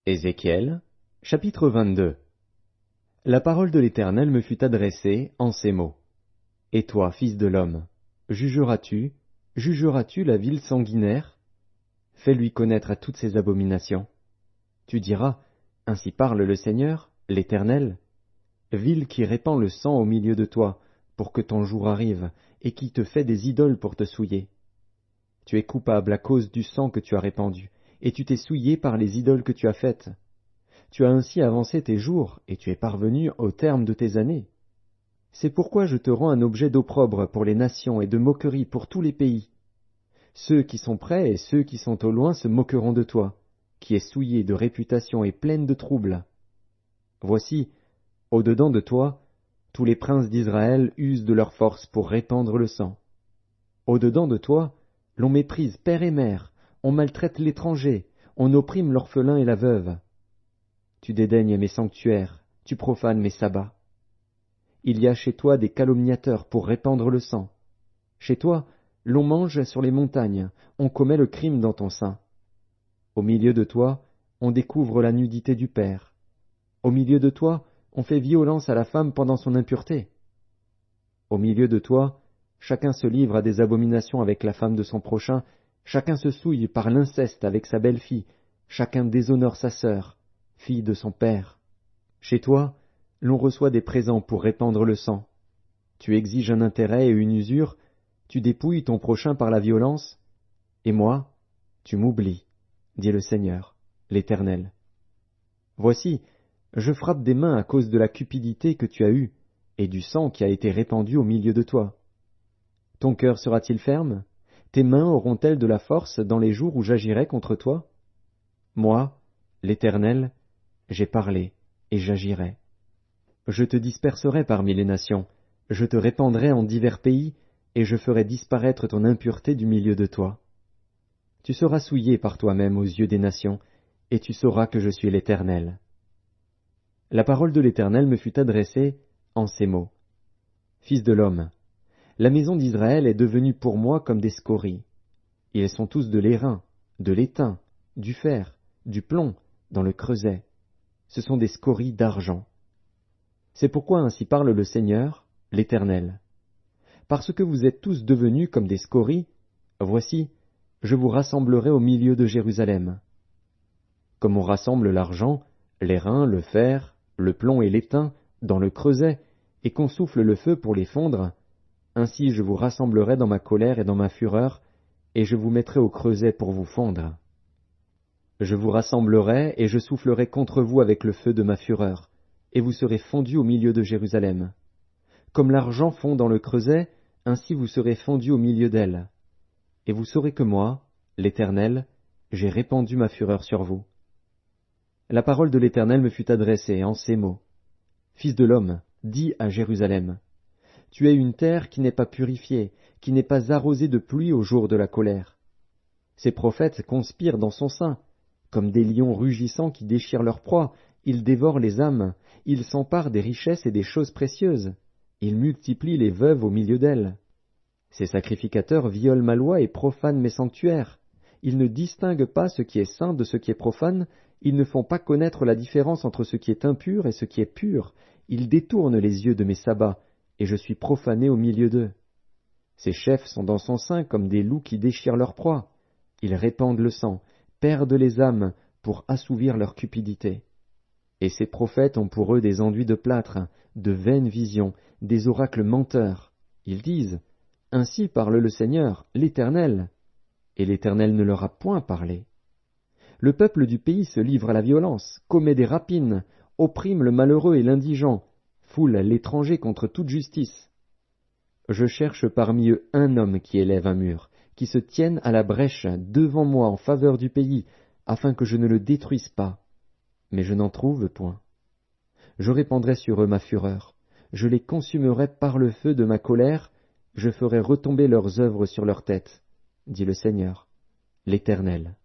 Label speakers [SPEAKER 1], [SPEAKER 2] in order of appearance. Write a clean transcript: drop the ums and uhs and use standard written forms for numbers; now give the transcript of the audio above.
[SPEAKER 1] Ézéchiel, chapitre 22. La parole de l'Éternel me fut adressée en ces mots. Et toi, fils de l'homme, jugeras-tu la ville sanguinaire? Fais-lui connaître à toutes ses abominations. Tu diras, ainsi parle le Seigneur, l'Éternel, ville qui répand le sang au milieu de toi, pour que ton jour arrive, et qui te fait des idoles pour te souiller. Tu es coupable à cause du sang que tu as répandu, et tu t'es souillé par les idoles que tu as faites. Tu as ainsi avancé tes jours, et tu es parvenu au terme de tes années. C'est pourquoi je te rends un objet d'opprobre pour les nations et de moquerie pour tous les pays. Ceux qui sont près et ceux qui sont au loin se moqueront de toi, qui es souillé de réputation et pleine de troubles. Voici, au-dedans de toi, tous les princes d'Israël usent de leur force pour répandre le sang. Au-dedans de toi, l'on méprise père et mère, on maltraite l'étranger, on opprime l'orphelin et la veuve. Tu dédaignes mes sanctuaires, tu profanes mes sabbats. Il y a chez toi des calomniateurs pour répandre le sang. Chez toi, l'on mange sur les montagnes, on commet le crime dans ton sein. Au milieu de toi, on découvre la nudité du père. Au milieu de toi, on fait violence à la femme pendant son impureté. Au milieu de toi, chacun se livre à des abominations avec la femme de son prochain, chacun se souille par l'inceste avec sa belle-fille, chacun déshonore sa sœur, fille de son père. Chez toi, l'on reçoit des présents pour répandre le sang. Tu exiges un intérêt et une usure, tu dépouilles ton prochain par la violence, et moi, tu m'oublies, dit le Seigneur, l'Éternel. Voici, je frappe des mains à cause de la cupidité que tu as eue, et du sang qui a été répandu au milieu de toi. Ton cœur sera-t-il ferme? Tes mains auront-elles de la force dans les jours où j'agirai contre toi? Moi, l'Éternel, j'ai parlé, et j'agirai. Je te disperserai parmi les nations, je te répandrai en divers pays, et je ferai disparaître ton impureté du milieu de toi. Tu seras souillé par toi-même aux yeux des nations, et tu sauras que je suis l'Éternel. La parole de l'Éternel me fut adressée en ces mots. Fils de l'homme, la maison d'Israël est devenue pour moi comme des scories. Ils sont tous de l'airain, de l'étain, du fer, du plomb, dans le creuset. Ce sont des scories d'argent. C'est pourquoi ainsi parle le Seigneur, l'Éternel. Parce que vous êtes tous devenus comme des scories, voici, je vous rassemblerai au milieu de Jérusalem. Comme on rassemble l'argent, l'airain, le fer, le plomb et l'étain dans le creuset, et qu'on souffle le feu pour les fondre, ainsi je vous rassemblerai dans ma colère et dans ma fureur, et je vous mettrai au creuset pour vous fondre. Je vous rassemblerai et je soufflerai contre vous avec le feu de ma fureur, et vous serez fondus au milieu de Jérusalem. Comme l'argent fond dans le creuset, ainsi vous serez fondus au milieu d'elle. Et vous saurez que moi, l'Éternel, j'ai répandu ma fureur sur vous. La parole de l'Éternel me fut adressée en ces mots. Fils de l'homme, dis à Jérusalem, tu es une terre qui n'est pas purifiée, qui n'est pas arrosée de pluie au jour de la colère. Ces prophètes conspirent dans son sein, comme des lions rugissants qui déchirent leur proie, ils dévorent les âmes, ils s'emparent des richesses et des choses précieuses, ils multiplient les veuves au milieu d'elles. Ces sacrificateurs violent ma loi et profanent mes sanctuaires. Ils ne distinguent pas ce qui est saint de ce qui est profane, ils ne font pas connaître la différence entre ce qui est impur et ce qui est pur, ils détournent les yeux de mes sabbats, et je suis profané au milieu d'eux. Ces chefs sont dans son sein comme des loups qui déchirent leur proie. Ils répandent le sang, perdent les âmes pour assouvir leur cupidité. Et ces prophètes ont pour eux des enduits de plâtre, de vaines visions, des oracles menteurs. Ils disent, « Ainsi parle le Seigneur, l'Éternel. » Et l'Éternel ne leur a point parlé. Le peuple du pays se livre à la violence, commet des rapines, opprime le malheureux et l'indigent, foule l'étranger contre toute justice. Je cherche parmi eux un homme qui élève un mur, qui se tienne à la brèche devant moi en faveur du pays, afin que je ne le détruise pas. Mais je n'en trouve point. Je répandrai sur eux ma fureur, je les consumerai par le feu de ma colère, je ferai retomber leurs œuvres sur leur tête, dit le Seigneur, l'Éternel.